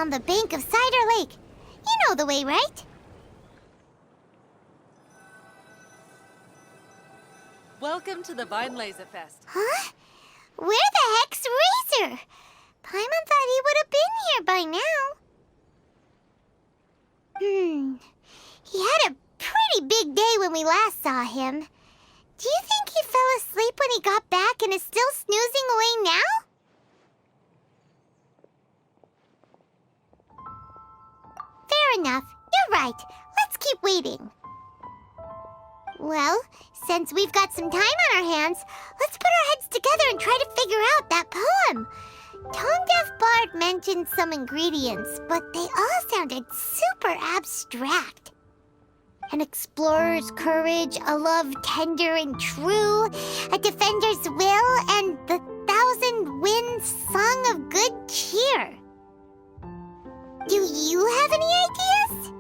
on the bank of Cider Lake. You know the way, right? Welcome to the Vine Laser Fest. Huh? Where the heck's Razor? Paimon thought he would have been here by now. He had a pretty big day when we last saw him. Do you think he fell asleep when he got back and is still snoozing away now? Fair enough. You're right. Let's keep waiting. Well, since we've got some time on our hands, let's put our heads together and try to figure out that poem. Tone-Deaf Bard mentioned some ingredients, but they all sounded super abstract. An explorer's courage, a love tender and true, a defender's will, and the thousand winds song of good cheer. Do you have any ideas?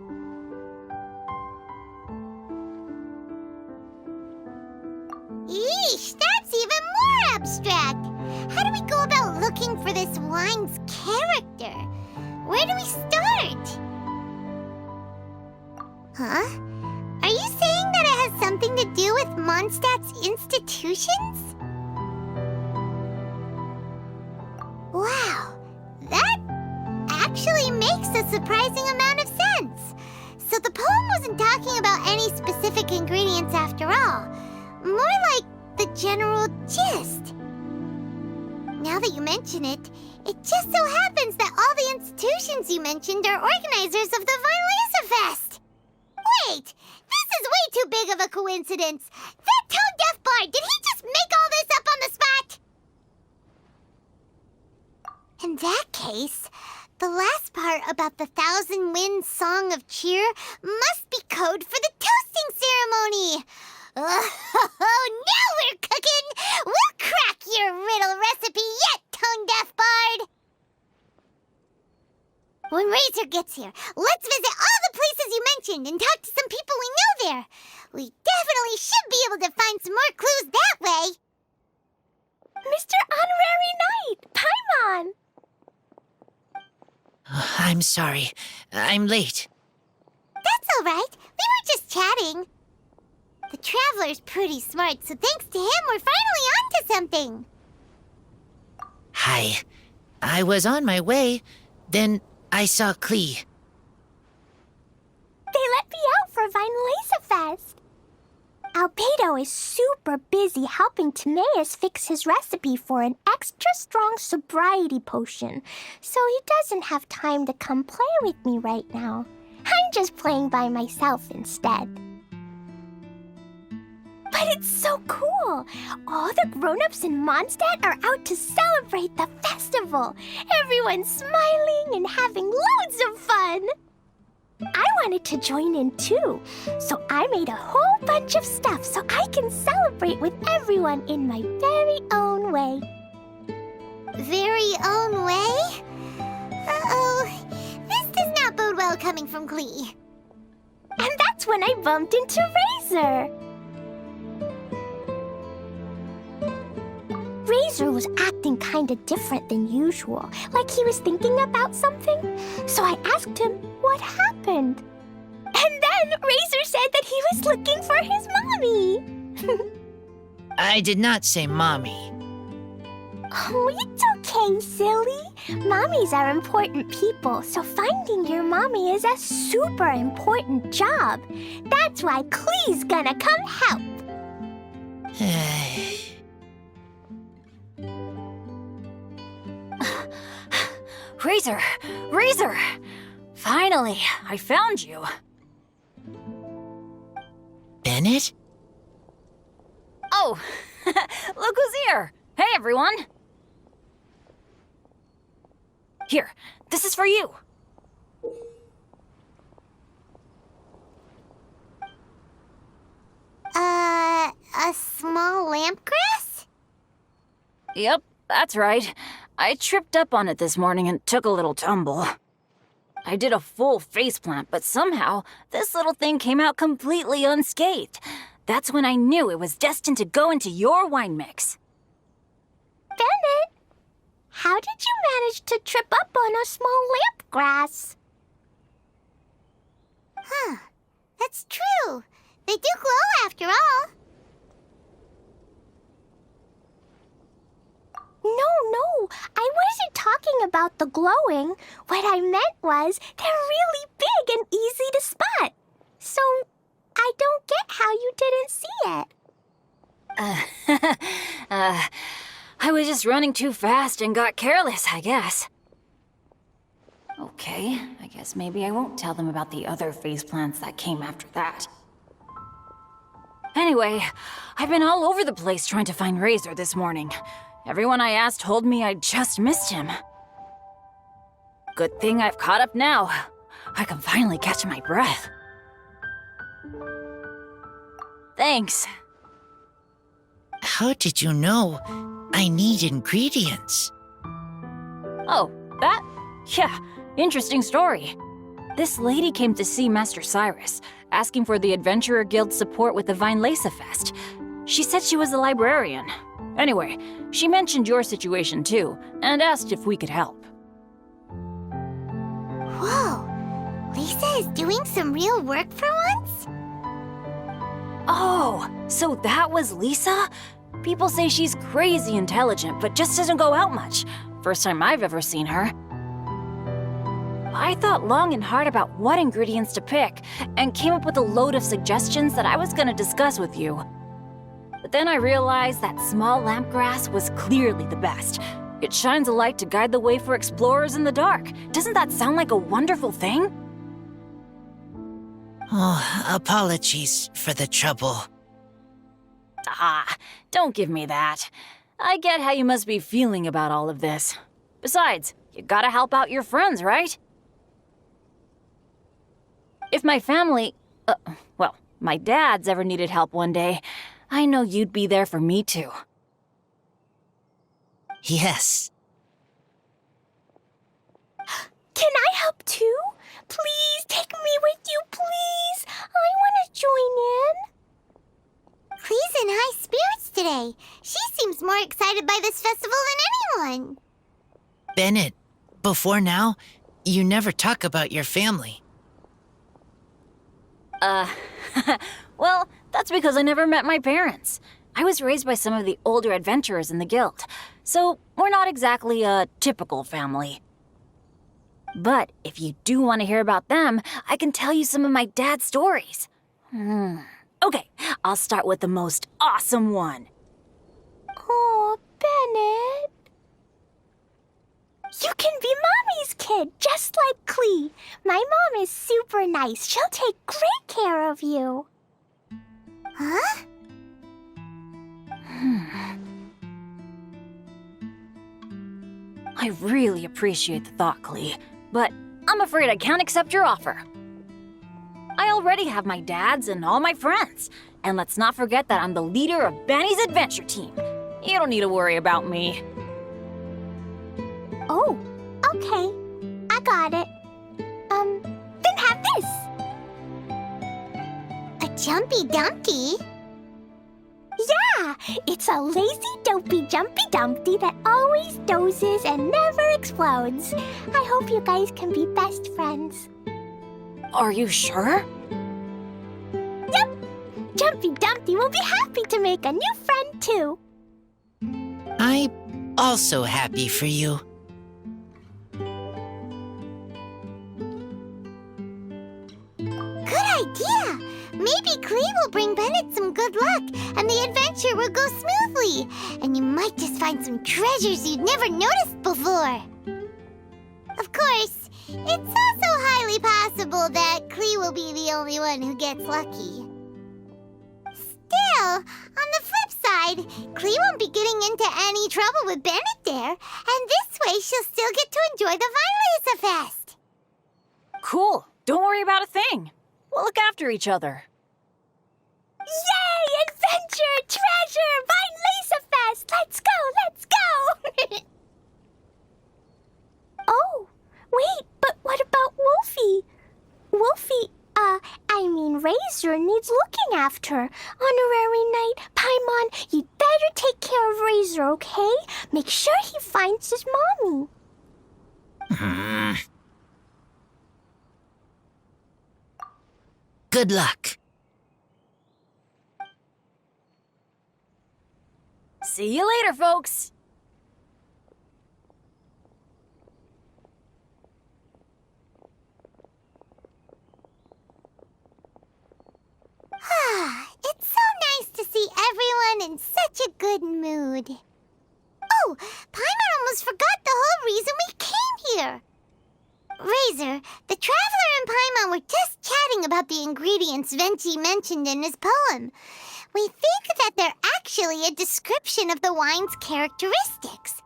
Eesh, that's even more abstract. How do we go about looking for this wine's character? Where do we start? Huh? Are you saying that it has something to do with Mondstadt's institutions? Wow, that actually makes a surprising amount of sense. So the poem wasn't talking about any specific ingredients after all. More like the general gist. Now that you mention it, it just so happens that all the institutions you mentioned are organizers of the Vine Laser Fest. Wait, this is way too big of a coincidence. That Tone-Deaf Bard, did he just make all this up on the spot? In that case, the last part about the Thousand Winds Song of Cheer must be code for the toasting ceremony. Oh, now we're cooking! We'll crack your riddle recipe yet, Tone-Deaf Bard! When Razor gets here, let's visit all the places you mentioned and talk to some people we know there. We definitely should be able to find some more clues that way. Mr. Honorary Knight, Paimon! I'm sorry. I'm late. That's all right. We were just chatting. The Traveler's pretty smart, so thanks to him, we're finally onto something. Hi. I was on my way. Then I saw Klee. They let me out for Vine Laser Fest. Albedo is super busy helping Timaeus fix his recipe for an extra strong sobriety potion, so he doesn't have time to come play with me right now. I'm just playing by myself instead. But it's so cool! All the grown-ups in Mondstadt are out to celebrate the festival. Everyone's smiling and having loads of fun. I wanted to join in too, so I made a whole bunch of stuff so I can celebrate with everyone in my very own way. Very own way? Uh-oh, this does not bode well coming from Klee. And that's when I bumped into Razor. Razor was acting kinda different than usual, like he was thinking about something. So I asked him what happened. And then Razor said that he was looking for his mommy. I did not say mommy. Oh, it's okay, silly. Mommies are important people, so finding your mommy is a super important job. That's why Klee's gonna come help. Razor! Razor! Finally, I found you. Bennett? Oh, look who's here! Hey, everyone! Here, this is for you. A small lampgrass? Yep, that's right. I tripped up on it this morning and took a little tumble. I did a full faceplant, but somehow this little thing came out completely unscathed. That's when I knew it was destined to go into your wine mix. Bennett, How did you manage to trip up on a small lamp grass? Huh. That's true. They do glow after all. No, I wasn't talking about the glowing. What I meant was they're really big and easy to spot. So I don't get how you didn't see it. I was just running too fast and got careless, I guess. Okay, I guess maybe I won't tell them about the other faceplants that came after that. Anyway, I've been all over the place trying to find Razor this morning. Everyone I asked told me I just missed him. Good thing I've caught up now. I can finally catch my breath. Thanks. How did you know I need ingredients? Oh, that? Yeah, interesting story. This lady came to see Master Cyrus, asking for the Adventurer Guild's support with the Vinelace Fest. She said she was a librarian. Anyway, she mentioned your situation too, and asked if we could help. Whoa. Lisa is doing some real work for once? Oh, so that was Lisa? People say she's crazy intelligent, but just doesn't go out much. First time I've ever seen her. I thought long and hard about what ingredients to pick, and came up with a load of suggestions that I was gonna discuss with you. But then I realized that small lamp grass was clearly the best. It shines a light to guide the way for explorers in the dark. Doesn't that sound like a wonderful thing? Oh, apologies for the trouble. Ah, don't give me that. I get how you must be feeling about all of this. Besides, you gotta help out your friends, right? If my family, my dad's ever needed help one day, I know you'd be there for me too. Yes. Can I help too? Please take me with you, please. I want to join in. Clee's in high spirits today. She seems more excited by this festival than anyone. Bennett, before now, you never talk about your family. Well, that's because I never met my parents. I was raised by some of the older adventurers in the guild, so we're not exactly a typical family. But if you do want to hear about them, I can tell you some of my dad's stories. Okay, I'll start with the most awesome one. Oh, Bennett. You can be Mommy's kid, just like Clee. My mom is super nice. She'll take great care of you. Huh? I really appreciate the thought, Clee, but I'm afraid I can't accept your offer. I already have my dad's and all my friends. And let's not forget that I'm the leader of Benny's adventure team. You don't need to worry about me. Oh, okay. I got it. Then have this. A Jumpy Dumpty? Yeah, it's a lazy, dopey, jumpy dumpty that always dozes and never explodes. I hope you guys can be best friends. Are you sure? Yep, Jumpy Dumpty will be happy to make a new friend too. I'm also happy for you. Good idea! Maybe Clee will bring Bennett some good luck, and the adventure will go smoothly. And you might just find some treasures you'd never noticed before. Of course, it's also highly possible that Clee will be the only one who gets lucky. Still, on the flip side, Clee won't be getting into any trouble with Bennett there, and this way she'll still get to enjoy the Vinelace Fest. Cool. Don't worry about a thing. We'll look after each other. Yay! Adventure! Treasure! Vinelace Fest! Let's go! Let's go! Oh, wait, but what about Wolfie? Wolfie, and Razor needs looking after. Honorary Knight, Paimon, you'd better take care of Razor, okay? Make sure he finds his mommy. Good luck. See you later, folks. It's so nice to see everyone in such a good mood. Oh, Paimon almost forgot the whole reason we came here. Razor, the Traveler and Paimon were just chatting about the ingredients Venti mentioned in his poem. We think that they're actually a description of the wine's characteristics.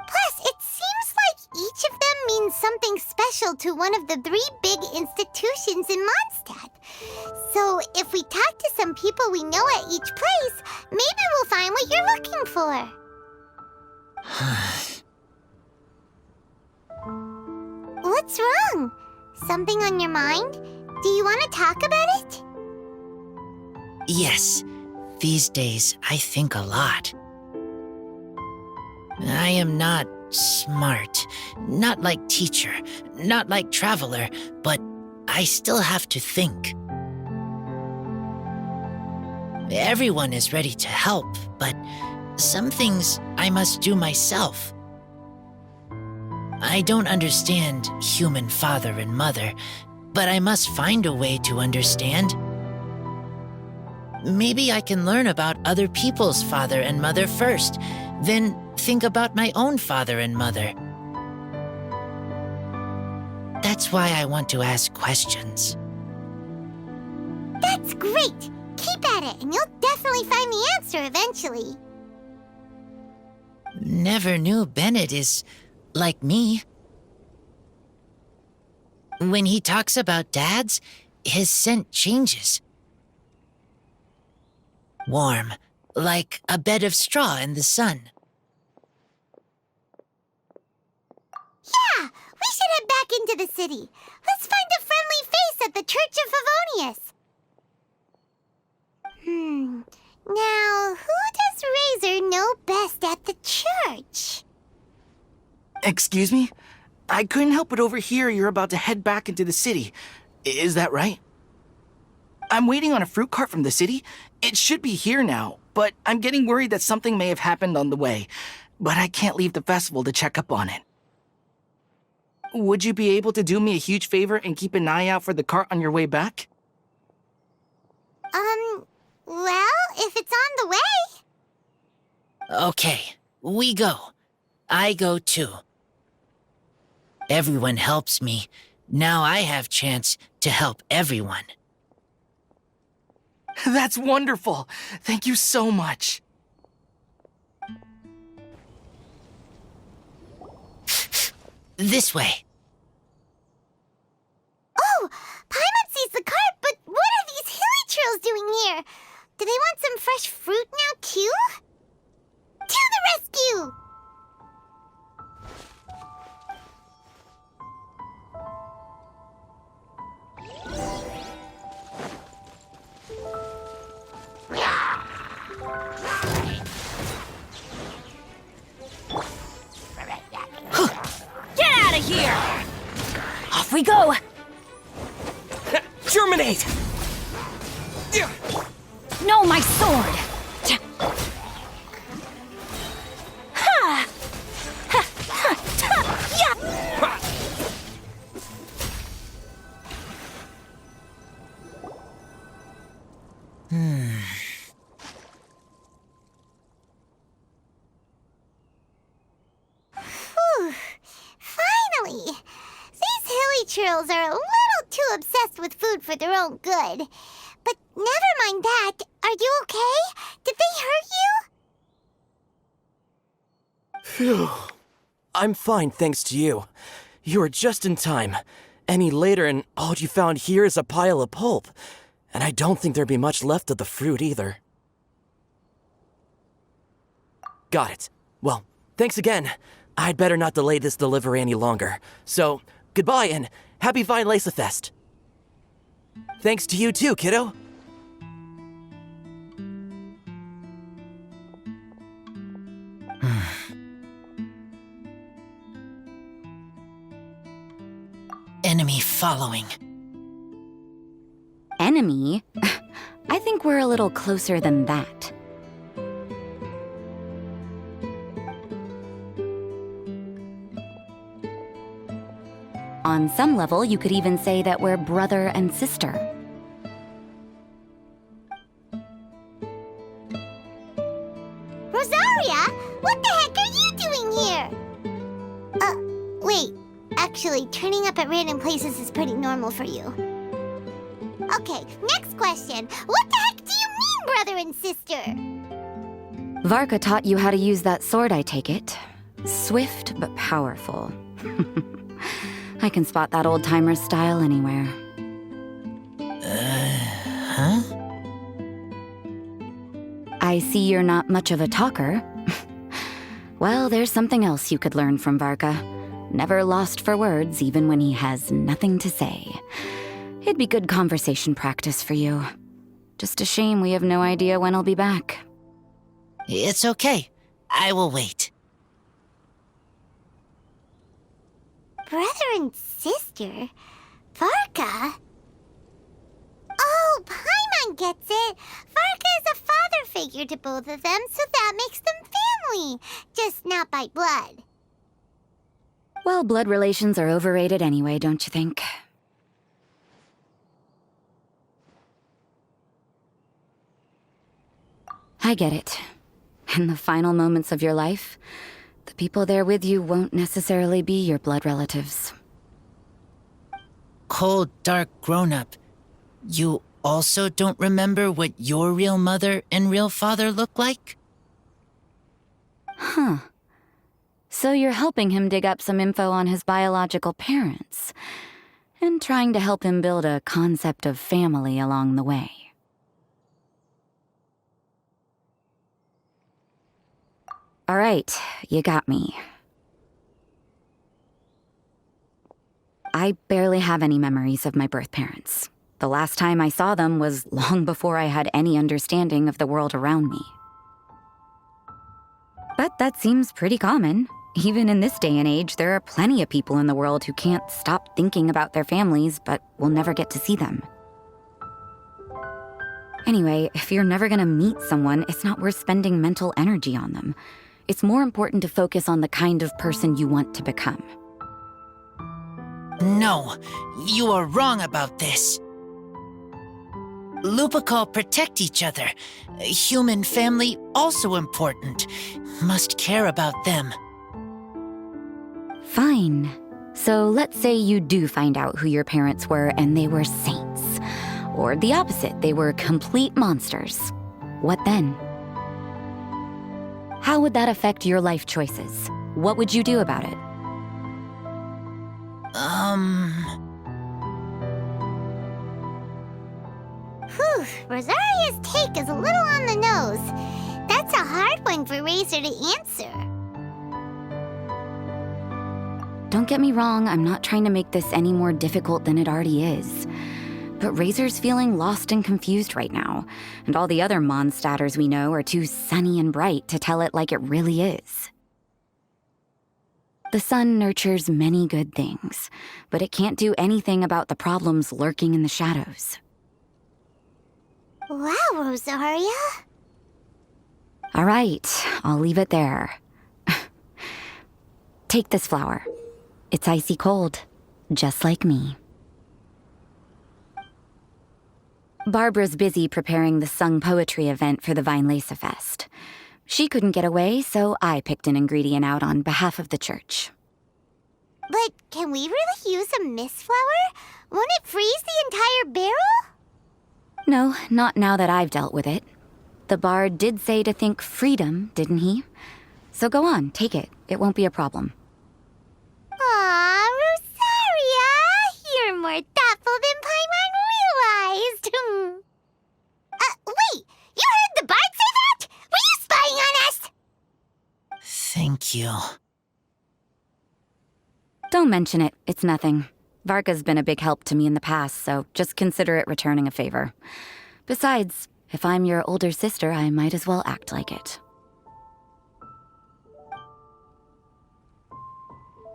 Plus, it seems like each of them means something special to one of the 3 big institutions in Mondstadt. So, if we talk to some people we know at each place, maybe we'll find what you're looking for. What's wrong? Something on your mind? Do you want to talk about it? Yes, these days I think a lot. I am not smart, not like teacher, not like traveler, but I still have to think. Everyone is ready to help, but some things I must do myself. I don't understand human father and mother, but I must find a way to understand. Maybe I can learn about other people's father and mother first, then think about my own father and mother. That's why I want to ask questions. That's great! Keep at it, and you'll definitely find the answer eventually. Never knew Bennett is like me. When he talks about dads, his scent changes. Warm, like a bed of straw in the sun. Yeah, we should head back into the city. Let's find a friendly face at the Church of Favonius. Now, who does Razor know best at the church? Excuse me? I couldn't help but overhear you're about to head back into the city. Is that right? I'm waiting on a fruit cart from the city. It should be here now, but I'm getting worried that something may have happened on the way. But I can't leave the festival to check up on it. Would you be able to do me a huge favor and keep an eye out for the cart on your way back? Well, if it's on the way. Okay, we go. I go too. Everyone helps me. Now I have chance to help everyone. That's wonderful. Thank you so much. This way. Oh, Paimon sees the cart, but what are these hilly trills doing here? Do they want some fresh fruit now, too? To the rescue! Get out of here! Off we go! Germinate! No, my sword! Ha! Ha! Ha! Ha! Yeah! Whew. Finally! These hilly trills are a little too obsessed with food for their own good. But never mind that. Are you okay? Did they hurt you? Phew. I'm fine, thanks to you. You were just in time. Any later and all you found here is a pile of pulp. And I don't think there'd be much left of the fruit either. Got it. Well, thanks again. I'd better not delay this delivery any longer. So, goodbye and happy Vine Lace Fest. Thanks to you too, kiddo. Enemy following. Enemy? I think we're a little closer than that. On some level, you could even say that we're brother and sister. Rosaria, what the heck are you doing here? Wait. Actually, turning up at random places is pretty normal for you. Okay, next question. What the heck do you mean, brother and sister? Varka taught you how to use that sword, I take it. Swift but powerful. I can spot that old-timer style anywhere. Huh? I see you're not much of a talker. Well, there's something else you could learn from Varka. Never lost for words, even when he has nothing to say. It'd be good conversation practice for you. Just a shame we have no idea when he'll be back. It's okay. I will wait. Brother and sister? Varka? Oh, Paimon gets it. Varka is a father figure to both of them, so that makes them family. Just not by blood. Well, blood relations are overrated anyway, don't you think? I get it. In the final moments of your life, the people there with you won't necessarily be your blood relatives. Cold, dark grown-up. You also don't remember what your real mother and real father look like? Huh. So you're helping him dig up some info on his biological parents, and trying to help him build a concept of family along the way. All right, you got me. I barely have any memories of my birth parents. The last time I saw them was long before I had any understanding of the world around me. But that seems pretty common. Even in this day and age, there are plenty of people in the world who can't stop thinking about their families, but will never get to see them. Anyway, if you're never gonna meet someone, it's not worth spending mental energy on them. It's more important to focus on the kind of person you want to become. No, you are wrong about this. Lupical protect each other. Human family also important. Must care about them. Fine. So let's say you do find out who your parents were and they were saints. Or the opposite, they were complete monsters. What then? How would that affect your life choices? What would you do about it? Whew, Rosaria's take is a little on the nose. That's a hard one for Razor to answer. Don't get me wrong, I'm not trying to make this any more difficult than it already is. But Razor's feeling lost and confused right now, and all the other Mondstadters we know are too sunny and bright to tell it like it really is. The sun nurtures many good things, but it can't do anything about the problems lurking in the shadows. Wow, Rosaria. All right, I'll leave it there. Take this flower. It's icy cold, just like me. Barbara's busy preparing the sung poetry event for the Weinlese Fest. She couldn't get away, so I picked an ingredient out on behalf of the church. But can we really use a mist flower? Won't it freeze the entire barrel? No, not now that I've dealt with it. The bard did say to think freedom, didn't he? So go on, take it. It won't be a problem. Aw, Rosaria! You're more thoughtful than Paimon realized. Wait! You heard the bard say that? Were you spying on us? Thank you. Don't mention it. It's nothing. Varka's been a big help to me in the past, so just consider it returning a favor. Besides, if I'm your older sister, I might as well act like it.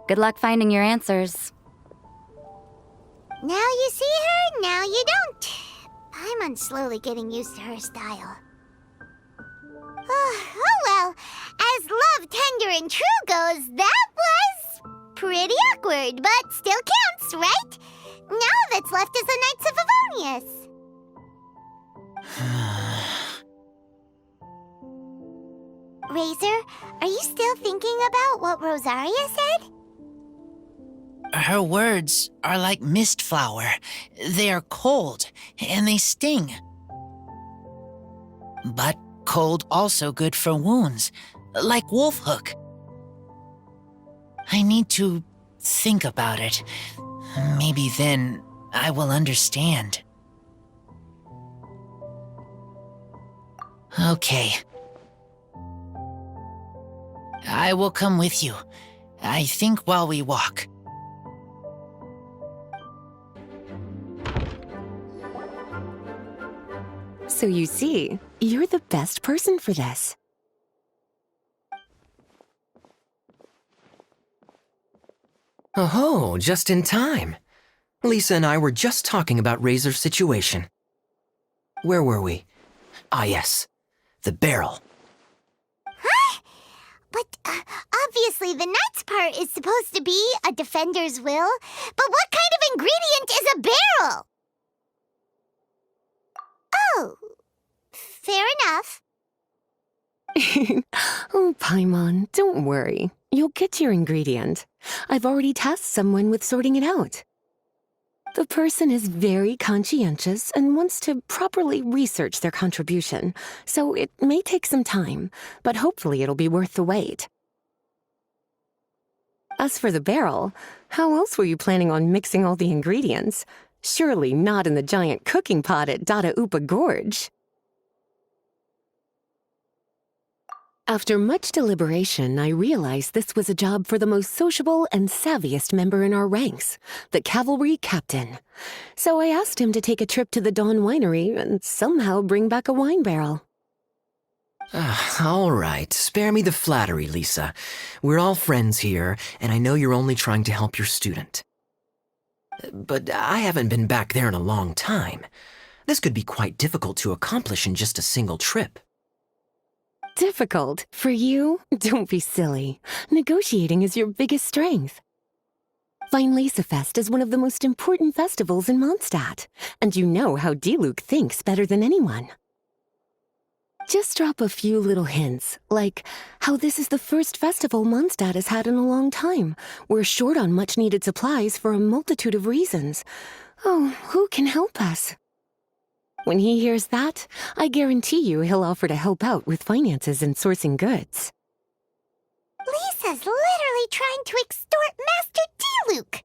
Good luck finding your answers. Now you see her, now you don't. Paimon's slowly getting used to her style. Oh well, as love, tender, and true goes, that was pretty awkward, but still counts, right? Now all that's left is the Knights of Favonius. Razor, are you still thinking about what Rosaria said? Her words are like mist flower. They are cold, and they sting. But cold also good for wounds, like wolf hook. I need to think about it. Maybe then I will understand. Okay. I will come with you. I think while we walk. So you see, you're the best person for this. Oh, just in time. Lisa and I were just talking about Razor's situation. Where were we? Ah, yes. The barrel. Huh? But obviously the Knight's part is supposed to be a defender's will. But what kind of ingredient is a barrel? Oh, fair enough. Oh, Paimon, don't worry. You'll get your ingredient. I've already tasked someone with sorting it out. The person is very conscientious and wants to properly research their contribution, so it may take some time, but hopefully it'll be worth the wait. As for the barrel, how else were you planning on mixing all the ingredients? Surely not in the giant cooking pot at Dada Upa Gorge. After much deliberation, I realized this was a job for the most sociable and savviest member in our ranks, the cavalry captain. So I asked him to take a trip to the Dawn Winery and somehow bring back a wine barrel. All right, spare me the flattery, Lisa. We're all friends here, and I know you're only trying to help your student. But I haven't been back there in a long time. This could be quite difficult to accomplish in just a single trip. Difficult? For you? Don't be silly. Negotiating is your biggest strength. Fest is one of the most important festivals in Mondstadt, and you know how Diluc thinks better than anyone. Just drop a few little hints, like how this is the first festival Mondstadt has had in a long time. We're short on much-needed supplies for a multitude of reasons. Oh, who can help us? When he hears that, I guarantee you he'll offer to help out with finances and sourcing goods. Lisa's literally trying to extort Master Diluc.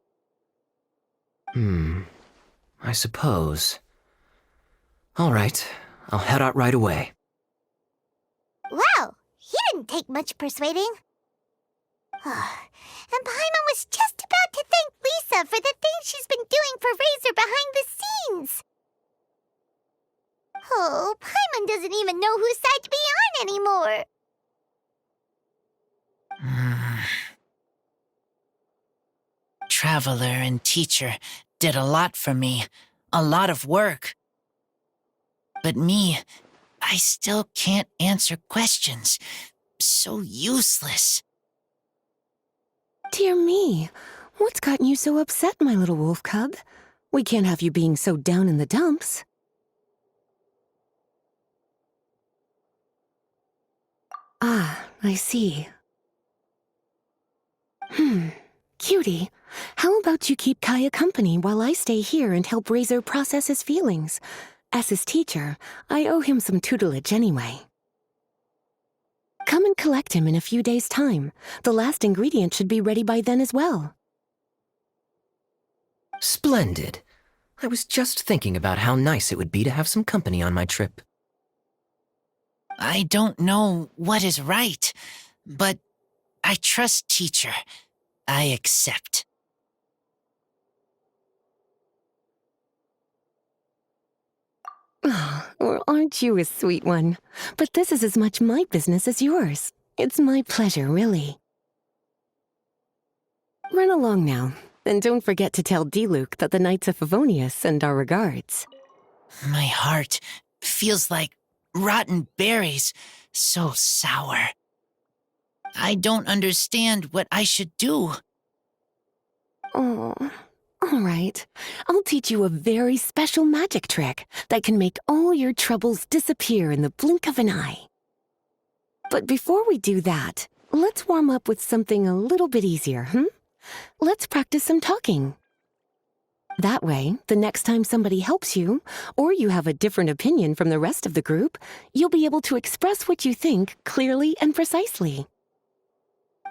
I suppose. All right, I'll head out right away. Wow, he didn't take much persuading. And Paimon was just about to thank Lisa for the things she's been doing for Razor behind the scenes. Oh, Paimon doesn't even know whose side to be on anymore. Traveler and teacher did a lot for me, a lot of work. But me, I still can't answer questions. So useless. Dear me, what's gotten you so upset, my little wolf cub? We can't have you being so down in the dumps. Ah, I see. Cutie, how about you keep Kaya company while I stay here and help Razor process his feelings? As his teacher, I owe him some tutelage anyway. Come and collect him in a few days' time. The last ingredient should be ready by then as well. Splendid. I was just thinking about how nice it would be to have some company on my trip. I don't know what is right, but I trust teacher. I accept. Well, aren't you a sweet one? But this is as much my business as yours. It's my pleasure, really. Run along now, and don't forget to tell D-Luke that the Knights of Favonius send our regards. My heart feels like rotten berries, so sour. I don't understand what I should do. Oh, all right. I'll teach you a very special magic trick that can make all your troubles disappear in the blink of an eye. But before we do that, let's warm up with something a little bit easier, Let's practice some talking. That way, the next time somebody helps you, or you have a different opinion from the rest of the group, you'll be able to express what you think clearly and precisely.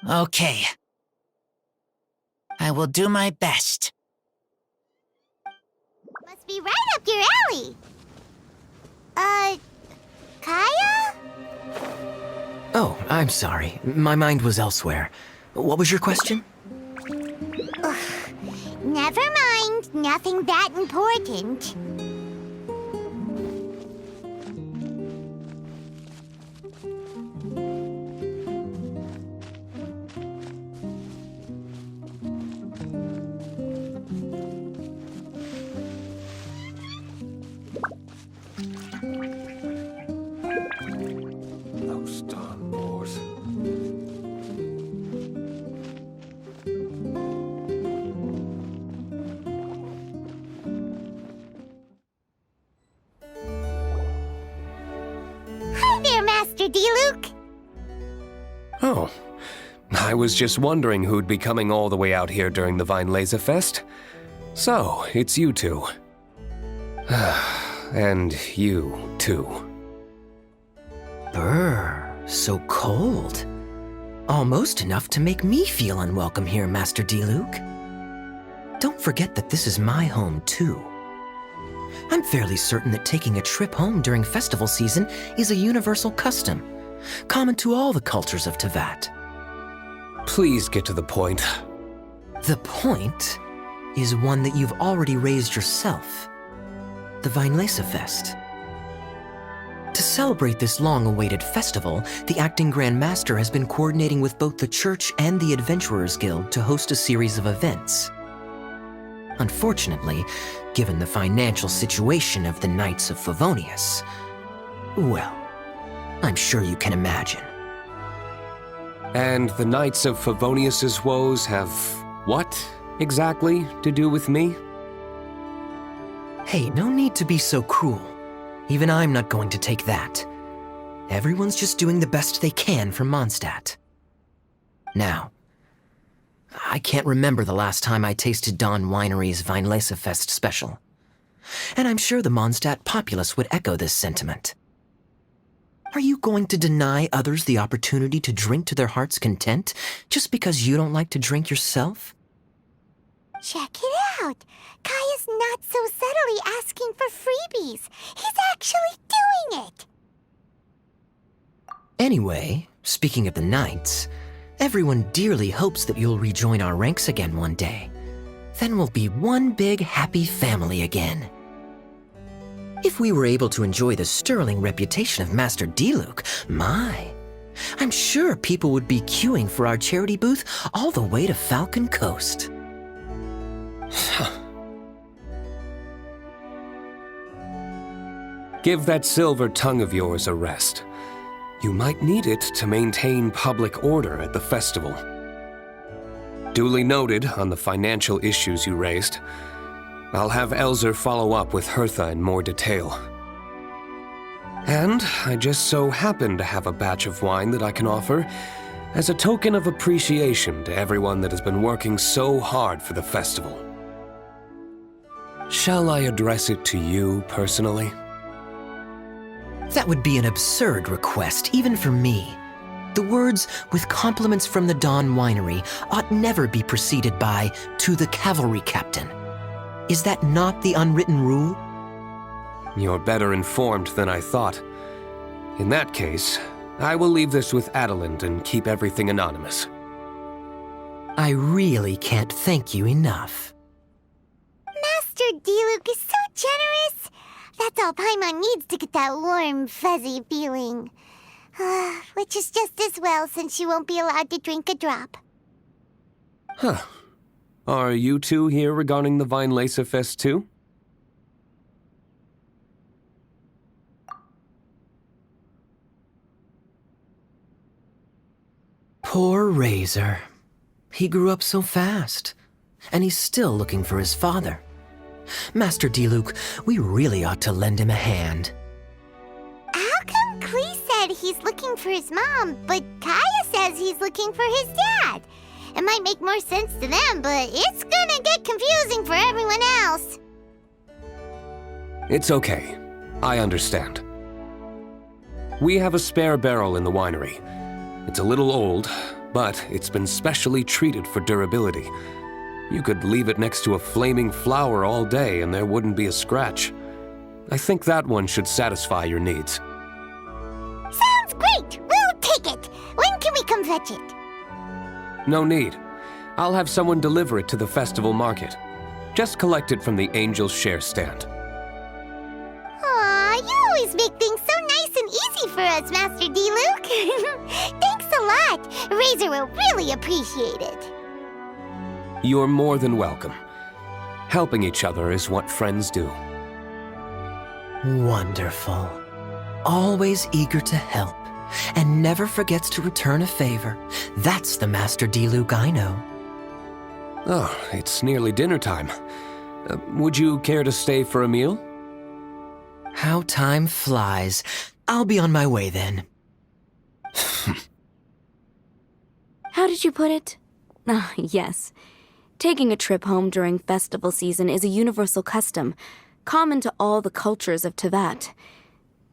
Okay. I will do my best. Must be right up your alley. Kaya? Oh, I'm sorry. My mind was elsewhere. What was your question? Never mind. Nothing that important. Those darn boars. Hi there, Master D-Luke. Oh, I was just wondering who'd be coming all the way out here during the Vine Laser Fest. So, it's you two. And you, too. Brr, so cold. Almost enough to make me feel unwelcome here, Master D-Luke. Don't forget that this is my home, too. I'm fairly certain that taking a trip home during festival season is a universal custom, common to all the cultures of Teyvat. Please get to the point. The point is one that you've already raised yourself. The Vine Laser Fest. To celebrate this long-awaited festival, the Acting Grand Master has been coordinating with both the Church and the Adventurers Guild to host a series of events. Unfortunately, given the financial situation of the Knights of Favonius, well, I'm sure you can imagine. And the Knights of Favonius's woes have what, exactly, to do with me? Hey, no need to be so cruel. Even I'm not going to take that. Everyone's just doing the best they can for Mondstadt. Now, I can't remember the last time I tasted Dawn Winery's Weinlesefest special. And I'm sure the Mondstadt populace would echo this sentiment. Are you going to deny others the opportunity to drink to their heart's content just because you don't like to drink yourself? Check it out. Kaya's not so subtly asking for freebies. He's actually doing it. Anyway, speaking of the Knights, everyone dearly hopes that you'll rejoin our ranks again one day. Then we'll be one big happy family again. If we were able to enjoy the sterling reputation of Master D-Luke, I'm sure people would be queuing for our charity booth all the way to Falcon Coast. Give that silver tongue of yours a rest. You might need it to maintain public order at the festival. Duly noted on the financial issues you raised. I'll have Elzer follow up with Hertha in more detail. And I just so happen to have a batch of wine that I can offer as a token of appreciation to everyone that has been working so hard for the festival. Shall I address it to you personally? That would be an absurd request, even for me. The words, with compliments from the Dawn Winery, ought never be preceded by, to the cavalry captain. Is that not the unwritten rule? You're better informed than I thought. In that case, I will leave this with Adelind and keep everything anonymous. I really can't thank you enough. Master D-Luke is so generous. That's all Paimon needs to get that warm, fuzzy feeling. Which is just as well since she won't be allowed to drink a drop. Huh. Are you two here regarding the Weinlese Fest too? Poor Razor. He grew up so fast, and he's still looking for his father. Master Diluc, we really ought to lend him a hand. How come Klee said he's looking for his mom, but Kaya says he's looking for his dad? It might make more sense to them, but it's gonna get confusing for everyone else. It's okay. I understand. We have a spare barrel in the winery. It's a little old, but it's been specially treated for durability. You could leave it next to a flaming flower all day and there wouldn't be a scratch. I think that one should satisfy your needs. Sounds great! We'll take it! When can we come fetch it? No need. I'll have someone deliver it to the festival market. Just collect it from the Angel's Share stand. Aw, you always make things so nice and easy for us, Master Diluc. Thanks a lot. Razor will really appreciate it. You're more than welcome. Helping each other is what friends do. Wonderful. Always eager to help, and never forgets to return a favor. That's the Master Diluc I know. Oh, it's nearly dinner time. Would you care to stay for a meal? How time flies. I'll be on my way then. How did you put it? Ah, yes. Taking a trip home during festival season is a universal custom, common to all the cultures of Teyvat.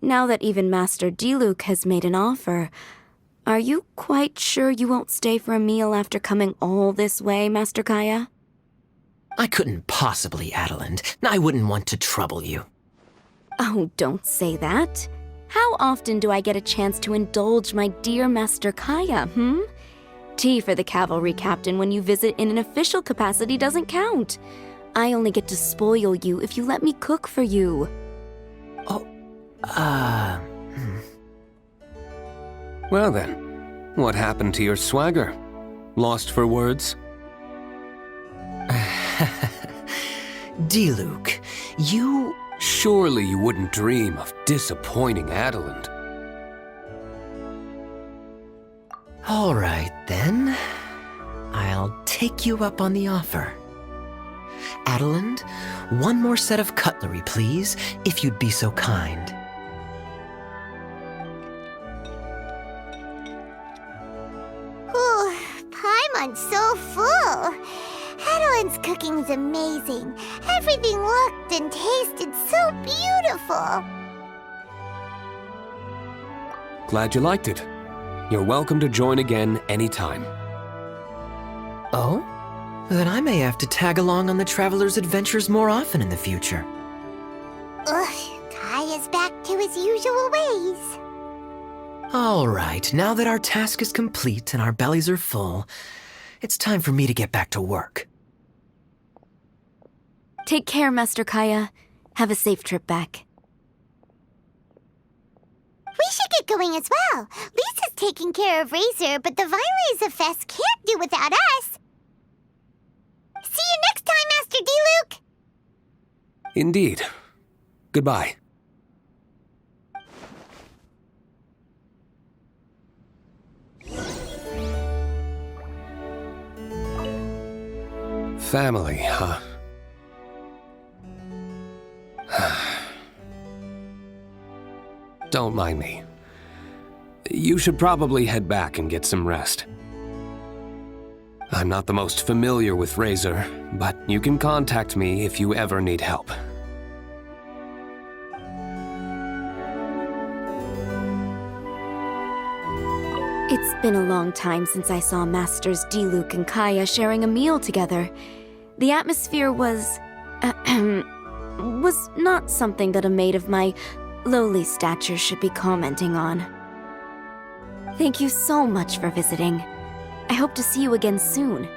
Now that even Master Diluc has made an offer, are you quite sure you won't stay for a meal after coming all this way, Master Kaya? I couldn't possibly, Adeland. I wouldn't want to trouble you. Oh, don't say that. How often do I get a chance to indulge my dear Master Kaya, Tea for the cavalry captain when you visit in an official capacity doesn't count. I only get to spoil you if you let me cook for you. Well then, what happened to your swagger? Lost for words? Diluc, you... Surely you wouldn't dream of disappointing Adeland. All right, then. I'll take you up on the offer. Adeland, one more set of cutlery, please, if you'd be so kind. Ooh, Paimon's so full. Adeland's cooking's amazing. Everything looked and tasted so beautiful. Glad you liked it. You're welcome to join again anytime. Oh? Then I may have to tag along on the Traveler's Adventures more often in the future. Ugh, Kaya's back to his usual ways. All right, now that our task is complete and our bellies are full, it's time for me to get back to work. Take care, Master Kaya. Have a safe trip back. We should get going as well. Lisa's taking care of Razor, but the Weinlese Fest can't do without us. See you next time, Master Diluc! Indeed. Goodbye. Family, huh? Don't mind me. You should probably head back and get some rest. I'm not the most familiar with Razor, but you can contact me if you ever need help. It's been a long time since I saw Masters Diluc and Kaya sharing a meal together. The atmosphere was not something that a maid of my lowly stature should be commenting on. Thank you so much for visiting. I hope to see you again soon.